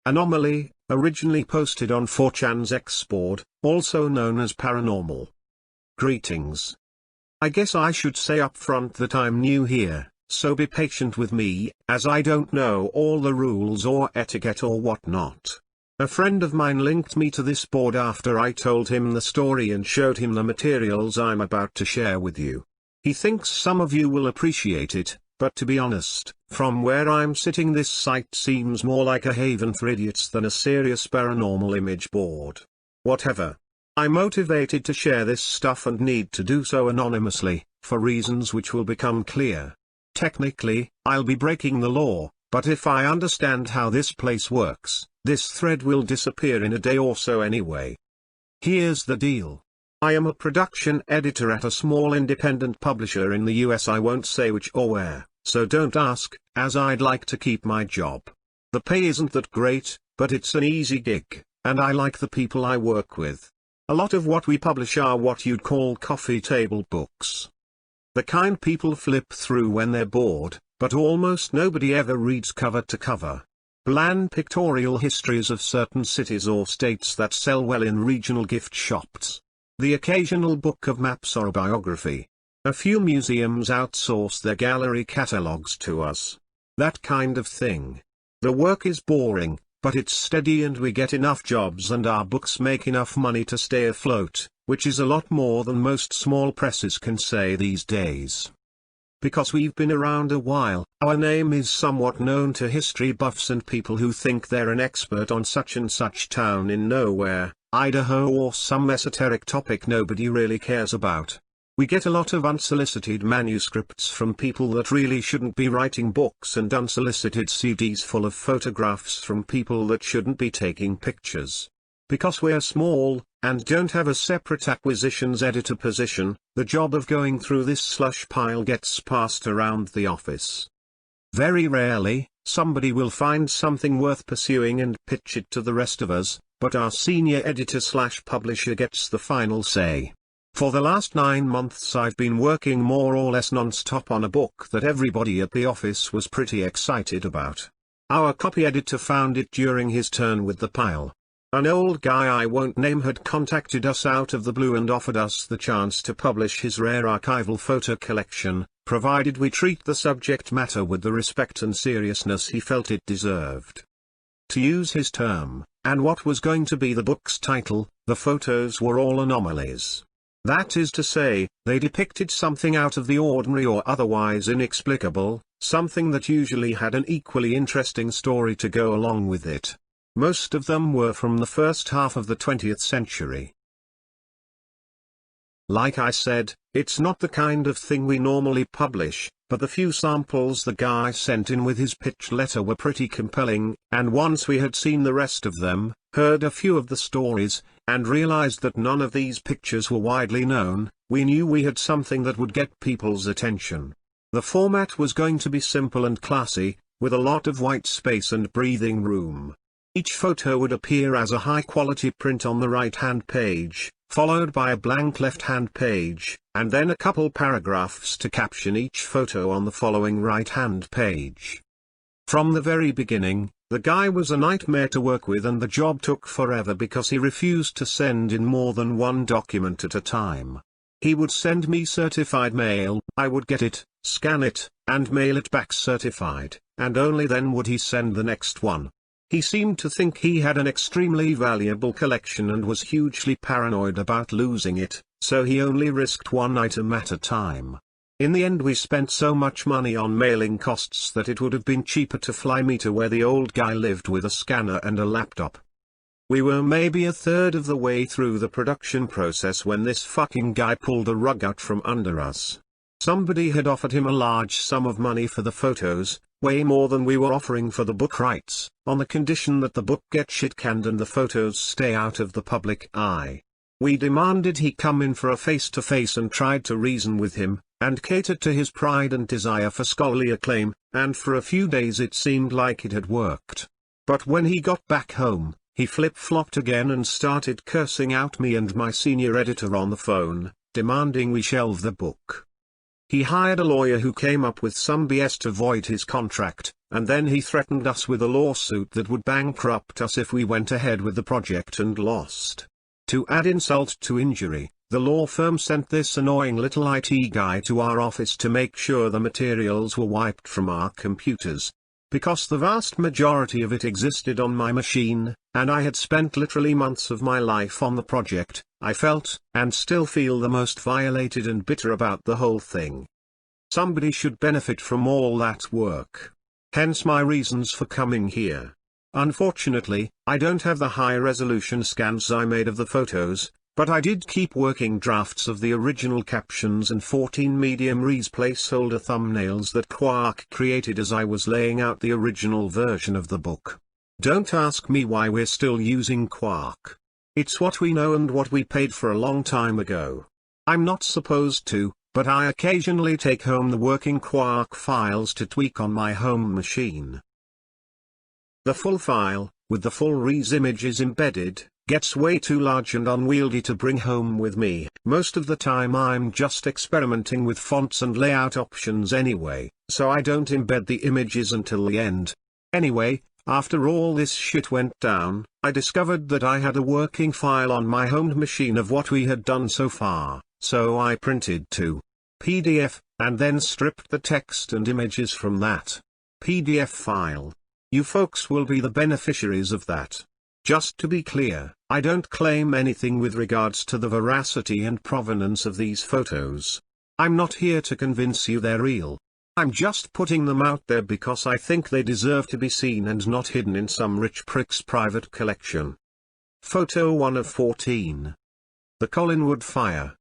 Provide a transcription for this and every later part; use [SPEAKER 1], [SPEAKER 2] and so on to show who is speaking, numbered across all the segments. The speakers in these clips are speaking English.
[SPEAKER 1] Anomaly, originally posted on 4chan's X-board, also known as Paranormal. Greetings. I guess I should say up front that I'm new here, so be patient with me, as I don't know all the rules or etiquette or whatnot. A friend of mine linked me to this board after I told him the story and showed him the materials I'm about to share with you. He thinks some of you will appreciate it, but to be honest, from where I'm sitting this site seems more like a haven for idiots than a serious paranormal image board. Whatever. I'm motivated to share this stuff and need to do so anonymously, for reasons which will become clear. Technically, I'll be breaking the law, but if I understand how this place works, this thread will disappear in a day or so anyway. Here's the deal. I am a production editor at a small independent publisher in the US. I won't say which or where, so don't ask, as I'd like to keep my job. The pay isn't that great, but it's an easy gig, and I like the people I work with. A lot of what we publish are what you'd call coffee table books. The kind people flip through when they're bored, but almost nobody ever reads cover to cover. Bland pictorial histories of certain cities or states that sell well in regional gift shops. The occasional book of maps or a biography. A few museums outsource their gallery catalogs to us. That kind of thing. The work is boring, but it's steady and we get enough jobs and our books make enough money to stay afloat, which is a lot more than most small presses can say these days. Because we've been around a while, our name is somewhat known to history buffs and people who think they're an expert on such and such town in nowhere, Idaho, or some esoteric topic nobody really cares about. We get a lot of unsolicited manuscripts from people that really shouldn't be writing books and unsolicited CDs full of photographs from people that shouldn't be taking pictures. Because we're small, and don't have a separate acquisitions editor position, the job of going through this slush pile gets passed around the office. Very rarely, somebody will find something worth pursuing and pitch it to the rest of us, but our senior editor/publisher gets the final say. For the last 9 months I've been working more or less non-stop on a book that everybody at the office was pretty excited about. Our copy editor found it during his turn with the pile. An old guy I won't name had contacted us out of the blue and offered us the chance to publish his rare archival photo collection, provided we treat the subject matter with the respect and seriousness he felt it deserved. To use his term, and what was going to be the book's title, the photos were all anomalies. That is to say, they depicted something out of the ordinary or otherwise inexplicable, something that usually had an equally interesting story to go along with it. Most of them were from the first half of the 20th century. Like I said, it's not the kind of thing we normally publish, but the few samples the guy sent in with his pitch letter were pretty compelling, and once we had seen the rest of them, heard a few of the stories, and realized that none of these pictures were widely known, we knew we had something that would get people's attention. The format was going to be simple and classy, with a lot of white space and breathing room. Each photo would appear as a high-quality print on the right-hand page, followed by a blank left-hand page, and then a couple paragraphs to caption each photo on the following right-hand page. From the very beginning, the guy was a nightmare to work with and the job took forever because he refused to send in more than one document at a time. He would send me certified mail, I would get it, scan it, and mail it back certified, and only then would he send the next one. He seemed to think he had an extremely valuable collection and was hugely paranoid about losing it, so he only risked one item at a time. In the end we spent so much money on mailing costs that it would have been cheaper to fly me to where the old guy lived with a scanner and a laptop. We were maybe a third of the way through the production process when this fucking guy pulled the rug out from under us. Somebody had offered him a large sum of money for the photos, way more than we were offering for the book rights, on the condition that the book get shit-canned and the photos stay out of the public eye. We demanded he come in for a face-to-face and tried to reason with him, and catered to his pride and desire for scholarly acclaim, and for a few days it seemed like it had worked. But when he got back home, he flip-flopped again and started cursing out me and my senior editor on the phone, demanding we shelve the book. He hired a lawyer who came up with some BS to void his contract, and then he threatened us with a lawsuit that would bankrupt us if we went ahead with the project and lost. To add insult to injury, the law firm sent this annoying little IT guy to our office to make sure the materials were wiped from our computers. Because the vast majority of it existed on my machine, and I had spent literally months of my life on the project, I felt, and still feel, the most violated and bitter about the whole thing. Somebody should benefit from all that work. Hence my reasons for coming here. Unfortunately, I don't have the high-resolution scans I made of the photos, but I did keep working drafts of the original captions and 14 medium res placeholder thumbnails that Quark created as I was laying out the original version of the book. Don't ask me why we're still using Quark. It's what we know and what we paid for a long time ago. I'm not supposed to, but I occasionally take home the working Quark files to tweak on my home machine. The full file, with the full res images embedded, gets way too large and unwieldy to bring home with me. Most of the time I'm just experimenting with fonts and layout options anyway, so I don't embed the images until the end. Anyway, after all this shit went down, I discovered that I had a working file on my home machine of what we had done so far, so I printed to PDF, and then stripped the text and images from that PDF file. You folks will be the beneficiaries of that. Just to be clear, I don't claim anything with regards to the veracity and provenance of these photos. I'm not here to convince you they're real. I'm just putting them out there because I think they deserve to be seen and not hidden in some rich prick's private collection. Photo 1 of 14. The Collinwood Fire.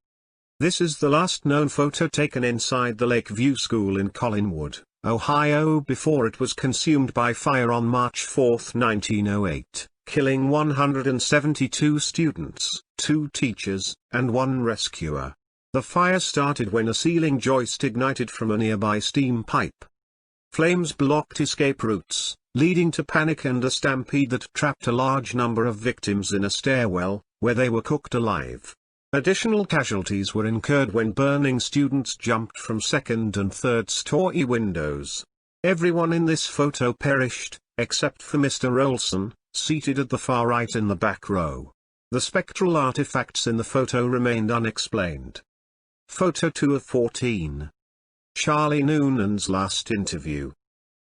[SPEAKER 1] This is the last known photo taken inside the Lakeview School in Collinwood, Ohio, before it was consumed by fire on March 4, 1908. Killing 172 students, 2 teachers, and 1 rescuer. The fire started when a ceiling joist ignited from a nearby steam pipe. Flames blocked escape routes, leading to panic and a stampede that trapped a large number of victims in a stairwell, where they were cooked alive. Additional casualties were incurred when burning students jumped from second and third story windows. Everyone in this photo perished, except for Mr. Olson, seated at the far right in the back row. The spectral artifacts in the photo remained unexplained. Photo 2 of 14. Charlie Noonan's last interview.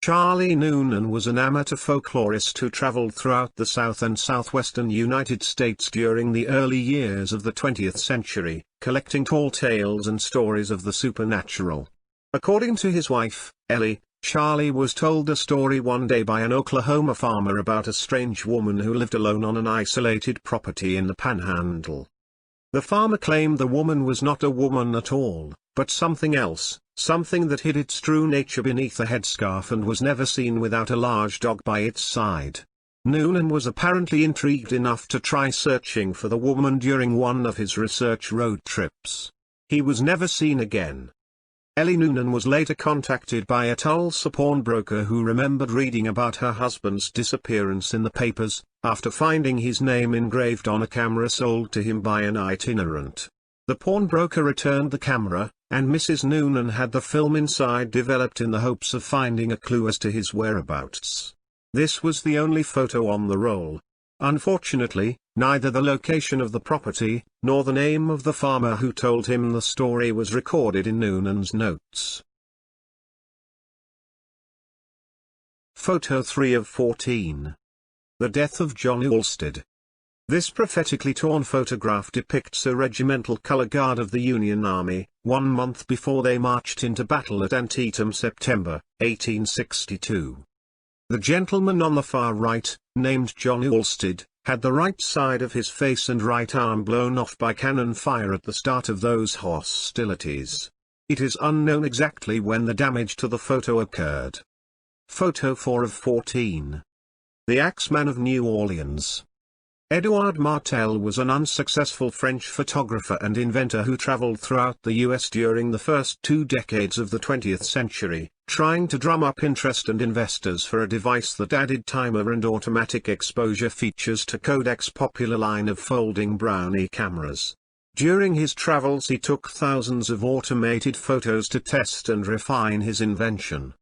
[SPEAKER 1] Charlie Noonan was an amateur folklorist who traveled throughout the South and Southwestern United States during the early years of the 20th century, collecting tall tales and stories of the supernatural. According to his wife, Ellie, Charlie was told a story one day by an Oklahoma farmer about a strange woman who lived alone on an isolated property in the Panhandle. The farmer claimed the woman was not a woman at all, but something else, something that hid its true nature beneath a headscarf and was never seen without a large dog by its side. Noonan was apparently intrigued enough to try searching for the woman during one of his research road trips. He was never seen again. Ellie Noonan was later contacted by a Tulsa pawnbroker who remembered reading about her husband's disappearance in the papers, after finding his name engraved on a camera sold to him by an itinerant. The pawnbroker returned the camera, and Mrs. Noonan had the film inside developed in the hopes of finding a clue as to his whereabouts. This was the only photo on the roll. Unfortunately, neither the location of the property, nor the name of the farmer who told him the story was recorded in Noonan's notes. Photo 3 of 14. The death of John Ulsted. This prophetically torn photograph depicts a regimental color guard of the Union Army, 1 month before they marched into battle at Antietam, September, 1862. The gentleman on the far right, named John Ulsted, had the right side of his face and right arm blown off by cannon fire at the start of those hostilities. It is unknown exactly when the damage to the photo occurred. Photo 4 of 14. The Axeman of New Orleans. Edouard Martel was an unsuccessful French photographer and inventor who traveled throughout the U.S. during the first 2 decades of the 20th century, trying to drum up interest and investors for a device that added timer and automatic exposure features to Kodak's popular line of folding Brownie cameras. During his travels he took thousands of automated photos to test and refine his invention.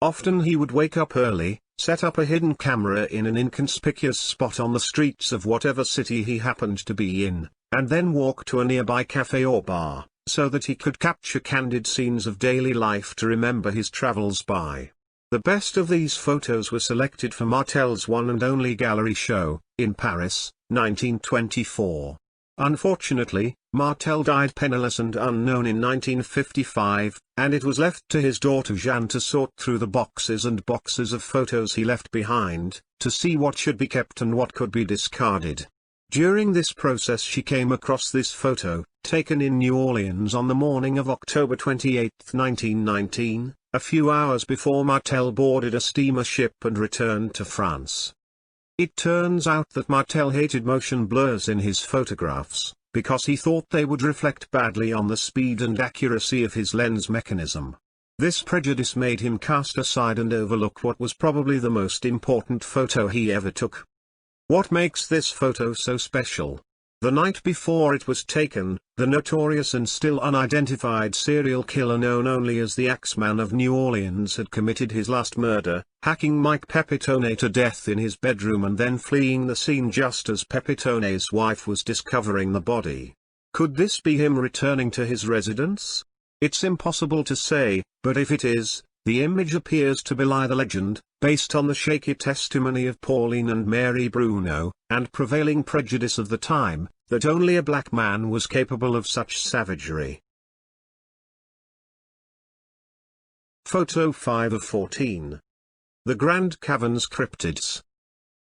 [SPEAKER 1] Often he would wake up early, set up a hidden camera in an inconspicuous spot on the streets of whatever city he happened to be in, and then walk to a nearby cafe or bar, so that he could capture candid scenes of daily life to remember his travels by. The best of these photos were selected for Martel's one and only gallery show, in Paris, 1924. Unfortunately, Martel died penniless and unknown in 1955, and it was left to his daughter Jeanne to sort through the boxes and boxes of photos he left behind, to see what should be kept and what could be discarded. During this process she came across this photo, taken in New Orleans on the morning of October 28, 1919, a few hours before Martel boarded a steamer ship and returned to France. It turns out that Martel hated motion blurs in his photographs, because he thought they would reflect badly on the speed and accuracy of his lens mechanism. This prejudice made him cast aside and overlook what was probably the most important photo he ever took. What makes this photo so special? The night before it was taken, the notorious and still unidentified serial killer known only as the Axeman of New Orleans had committed his last murder, hacking Mike Pepitone to death in his bedroom and then fleeing the scene just as Pepitone's wife was discovering the body. Could this be him returning to his residence? It's impossible to say, but if it is, the image appears to belie the legend, based on the shaky testimony of Pauline and Mary Bruno, and prevailing prejudice of the time, that only a black man was capable of such savagery. Photo 5 of 14. The Grand Caverns Cryptids.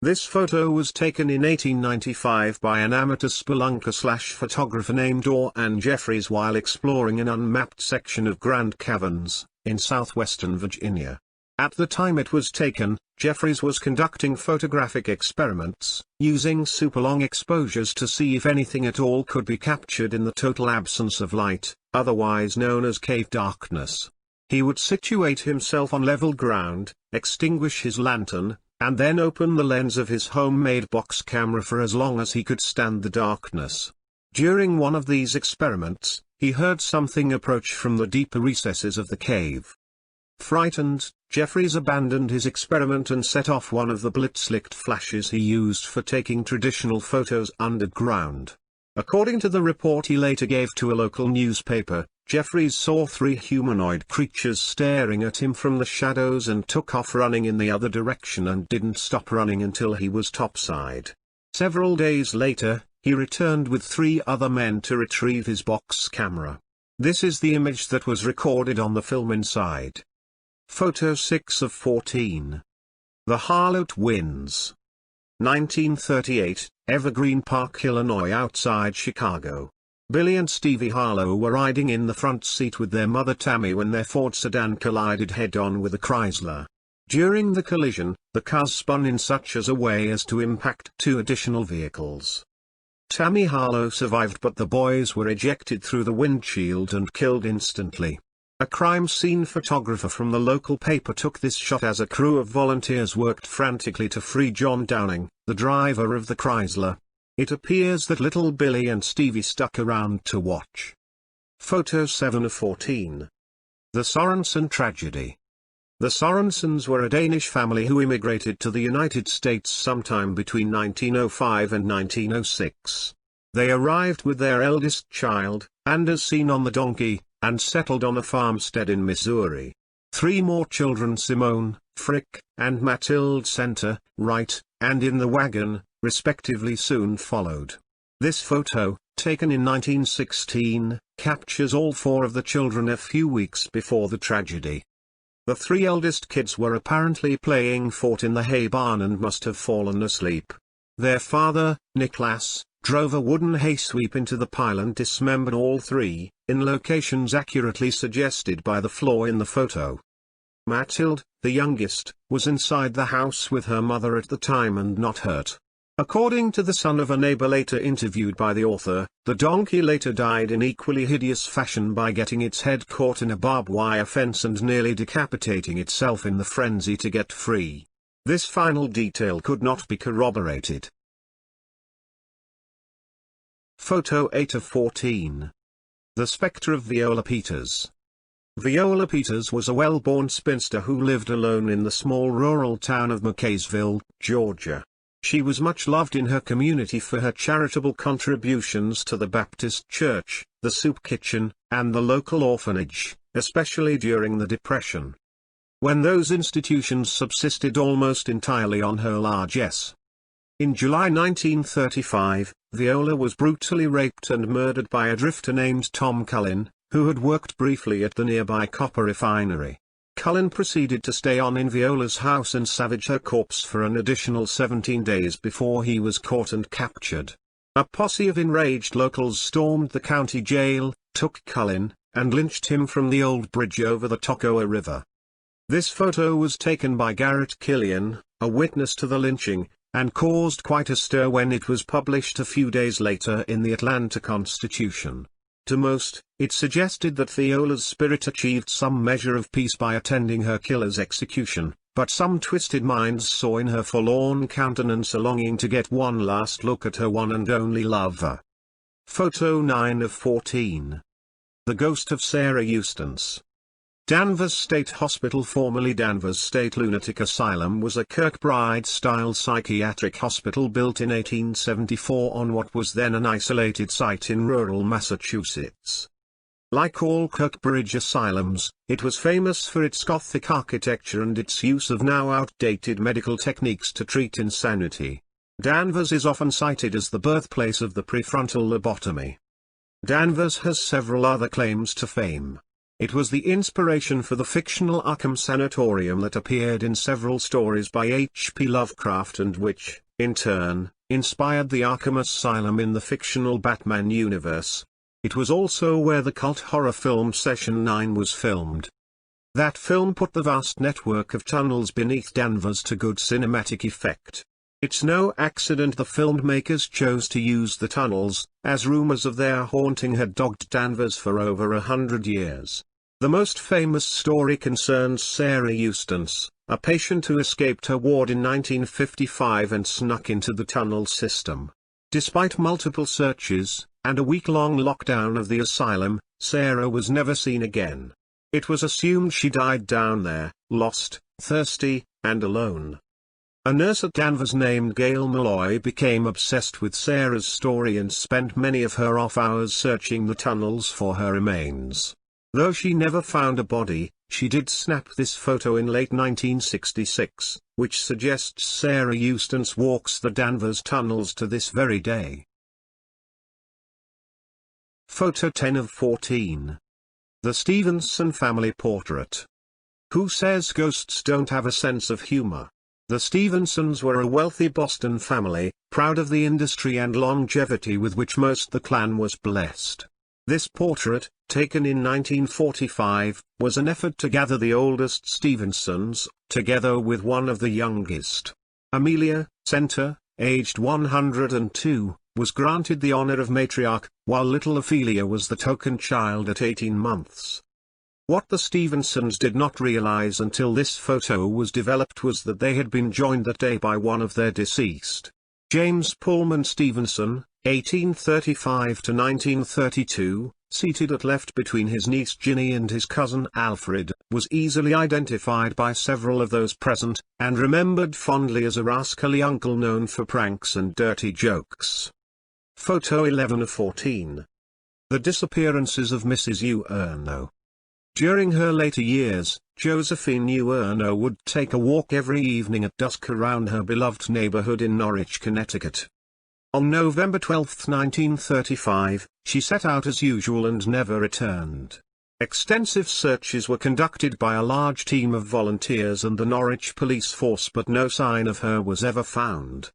[SPEAKER 1] This photo was taken in 1895 by an amateur spelunker/photographer named Orrin Jeffries while exploring an unmapped section of Grand Caverns, in southwestern Virginia. At the time it was taken, Jeffries was conducting photographic experiments, using super long exposures to see if anything at all could be captured in the total absence of light, otherwise known as cave darkness. He would situate himself on level ground, extinguish his lantern, and then open the lens of his homemade box camera for as long as he could stand the darkness. During one of these experiments, he heard something approach from the deeper recesses of the cave. Frightened, Jeffries abandoned his experiment and set off one of the blitz-light flashes he used for taking traditional photos underground. According to the report he later gave to a local newspaper, Jeffries saw 3 humanoid creatures staring at him from the shadows and took off running in the other direction and didn't stop running until he was topside. Several days later, he returned with 3 other men to retrieve his box camera. This is the image that was recorded on the film inside. Photo 6 of 14. The Harlow Twins. 1938, Evergreen Park, Illinois, outside Chicago. Billy and Stevie Harlow were riding in the front seat with their mother Tammy when their Ford sedan collided head-on with a Chrysler. During the collision, the cars spun in such a way as to impact 2 additional vehicles. Tammy Harlow survived, but the boys were ejected through the windshield and killed instantly. A crime scene photographer from the local paper took this shot as a crew of volunteers worked frantically to free John Downing, the driver of the Chrysler. It appears that little Billy and Stevie stuck around to watch. Photo 7 of 14. The Sorensen Tragedy. The Sorensens were a Danish family who immigrated to the United States sometime between 1905 and 1906. They arrived with their eldest child, and as seen on the donkey, and settled on a farmstead in Missouri. 3 more children, Simone, Frick, and Mathilde Center, right, and in the wagon, respectively, soon followed. This photo, taken in 1916, captures all 4 of the children a few weeks before the tragedy. The 3 eldest kids were apparently playing fort in the hay barn and must have fallen asleep. Their father, Nicholas, drove a wooden hay sweep into the pile and dismembered all 3, in locations accurately suggested by the flaw in the photo. Mathilde, the youngest, was inside the house with her mother at the time and not hurt. According to the son of a neighbor later interviewed by the author, the donkey later died in equally hideous fashion by getting its head caught in a barbed wire fence and nearly decapitating itself in the frenzy to get free. This final detail could not be corroborated. Photo 8 of 14. The Spectre of Viola Peters. Viola Peters was a well-born spinster who lived alone in the small rural town of McKaysville, Georgia. She was much loved in her community for her charitable contributions to the Baptist Church, the soup kitchen, and the local orphanage, especially during the Depression, when those institutions subsisted almost entirely on her largesse. In July 1935, Viola was brutally raped and murdered by a drifter named Tom Cullen, who had worked briefly at the nearby copper refinery. Cullen proceeded to stay on in Viola's house and savage her corpse for an additional 17 days before he was caught and captured. A posse of enraged locals stormed the county jail, took Cullen, and lynched him from the old bridge over the Toccoa River. This photo was taken by Garrett Killian, a witness to the lynching, and caused quite a stir when it was published a few days later in the Atlanta Constitution. To most, it suggested that Viola's spirit achieved some measure of peace by attending her killer's execution, but some twisted minds saw in her forlorn countenance a longing to get one last look at her one and only lover. Photo 9 of 14. The Ghost of Sarah Eustace. Danvers State Hospital, formerly Danvers State Lunatic Asylum, was a Kirkbride-style psychiatric hospital built in 1874 on what was then an isolated site in rural Massachusetts. Like all Kirkbride asylums, it was famous for its Gothic architecture and its use of now outdated medical techniques to treat insanity. Danvers is often cited as the birthplace of the prefrontal lobotomy. Danvers has several other claims to fame. It was the inspiration for the fictional Arkham Sanatorium that appeared in several stories by H.P. Lovecraft and which, in turn, inspired the Arkham Asylum in the fictional Batman universe. It was also where the cult horror film Session 9 was filmed. That film put the vast network of tunnels beneath Danvers to good cinematic effect. It's no accident the filmmakers chose to use the tunnels, as rumors of their haunting had dogged Danvers for over 100 years. The most famous story concerns Sarah Eustace, a patient who escaped her ward in 1955 and snuck into the tunnel system. Despite multiple searches, and a week-long lockdown of the asylum, Sarah was never seen again. It was assumed she died down there, lost, thirsty, and alone. A nurse at Danvers named Gail Malloy became obsessed with Sarah's story and spent many of her off hours searching the tunnels for her remains. Though she never found a body, she did snap this photo in late 1966, which suggests Sarah Eustace walks the Danvers tunnels to this very day. Photo 10 of 14. The Stevenson Family Portrait. Who says ghosts don't have a sense of humor? The Stevensons were a wealthy Boston family, proud of the industry and longevity with which most the clan was blessed. This portrait, taken in 1945, was an effort to gather the oldest Stevensons, together with one of the youngest. Amelia, Center, aged 102, was granted the honor of matriarch, while little Ophelia was the token child at 18 months. What the Stevensons did not realize until this photo was developed was that they had been joined that day by one of their deceased. James Pullman Stevenson, 1835 to 1932, seated at left between his niece Ginny and his cousin Alfred, was easily identified by several of those present, and remembered fondly as a rascally uncle known for pranks and dirty jokes. Photo 11 of 14. The Disappearances of Mrs. Uerno. During her later years, Josephine Uerno would take a walk every evening at dusk around her beloved neighborhood in Norwich, Connecticut. On November 12, 1935, she set out as usual and never returned. Extensive searches were conducted by a large team of volunteers and the Norwich police force, but no sign of her was ever found.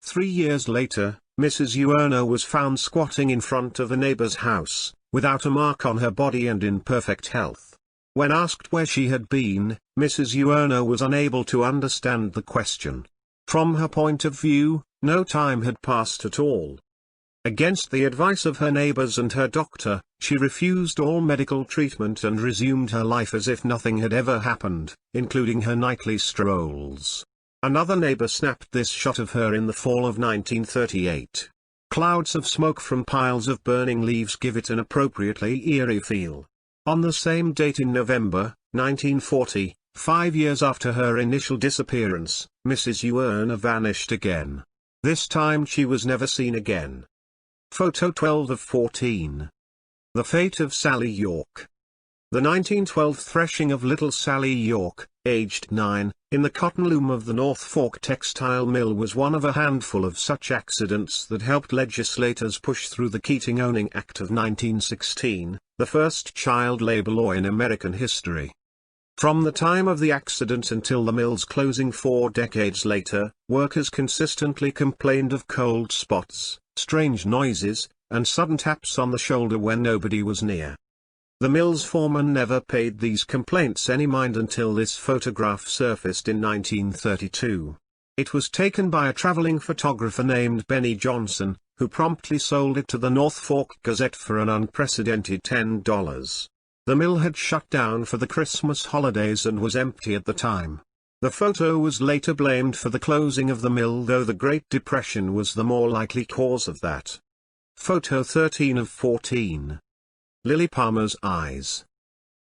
[SPEAKER 1] 3 years later, Mrs. Uerno was found squatting in front of a neighbor's house, without a mark on her body and in perfect health. When asked where she had been, Mrs. Uerno was unable to understand the question. From her point of view, no time had passed at all. Against the advice of her neighbors and her doctor, she refused all medical treatment and resumed her life as if nothing had ever happened, including her nightly strolls. Another neighbor snapped this shot of her in the fall of 1938. Clouds of smoke from piles of burning leaves give it an appropriately eerie feel. On the same date in November, 1940, 5 years after her initial disappearance, Mrs. Uerner vanished again. This time she was never seen again. Photo 12 of 14. The fate of Sally York. The 1912 threshing of little Sally York, aged 9, in the cotton loom of the North Fork textile mill was one of a handful of such accidents that helped legislators push through the Keating-Owning Act of 1916, the first child labor law in American history. From the time of the accident until the mill's closing 4 decades later, workers consistently complained of cold spots, strange noises, and sudden taps on the shoulder when nobody was near. The mill's foreman never paid these complaints any mind until this photograph surfaced in 1932. It was taken by a traveling photographer named Benny Johnson, who promptly sold it to the North Fork Gazette for an unprecedented $10. The mill had shut down for the Christmas holidays and was empty at the time. The photo was later blamed for the closing of the mill, though the Great Depression was the more likely cause of that. Photo 13 of 14. Lily Palmer's eyes.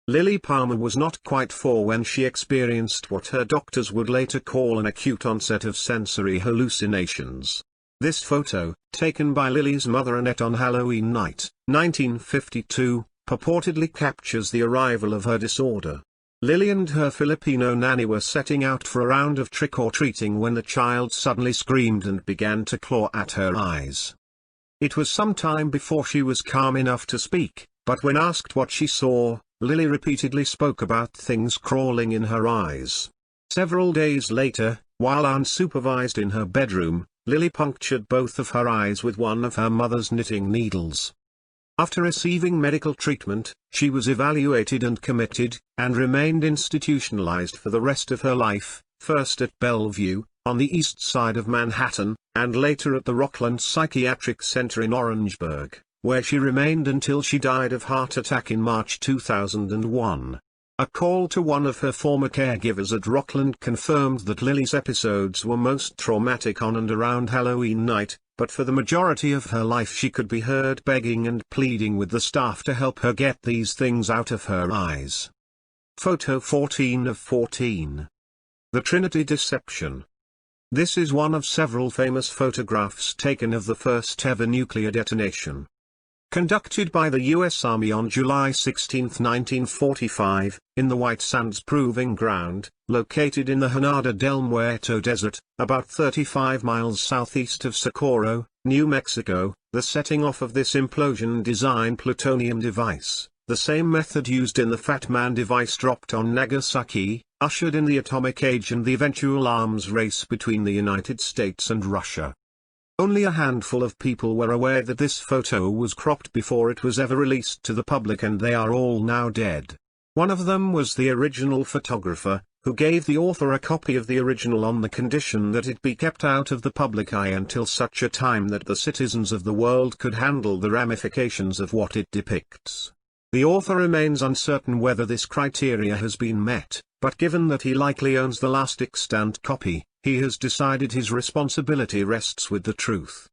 [SPEAKER 1] Lily Palmer was not quite 4 when she experienced what her doctors would later call an acute onset of sensory hallucinations. This photo, taken by Lily's mother Annette on Halloween night, 1952, purportedly captures the arrival of her disorder. Lily and her Filipino nanny were setting out for a round of trick-or-treating when the child suddenly screamed and began to claw at her eyes. It was some time before she was calm enough to speak, but when asked what she saw, Lily repeatedly spoke about things crawling in her eyes. Several days later, while unsupervised in her bedroom, Lily punctured both of her eyes with one of her mother's knitting needles. After receiving medical treatment, she was evaluated and committed, and remained institutionalized for the rest of her life, first at Bellevue, on the east side of Manhattan, and later at the Rockland Psychiatric Center in Orangeburg, where she remained until she died of heart attack in March 2001. A call to one of her former caregivers at Rockland confirmed that Lily's episodes were most traumatic on and around Halloween night, but for the majority of her life she could be heard begging and pleading with the staff to help her get these things out of her eyes. Photo 14 of 14. The Trinity Deception. This is one of several famous photographs taken of the first ever nuclear detonation. Conducted by the U.S. Army on July 16, 1945, in the White Sands Proving Ground, located in the Hernado del Muerto Desert, about 35 miles southeast of Socorro, New Mexico, the setting off of this implosion-design plutonium device, the same method used in the Fat Man device dropped on Nagasaki, ushered in the atomic age and the eventual arms race between the United States and Russia. Only a handful of people were aware that this photo was cropped before it was ever released to the public, and they are all now dead. One of them was the original photographer, who gave the author a copy of the original on the condition that it be kept out of the public eye until such a time that the citizens of the world could handle the ramifications of what it depicts. The author remains uncertain whether this criteria has been met, but given that he likely owns the last extant copy, he has decided his responsibility rests with the truth.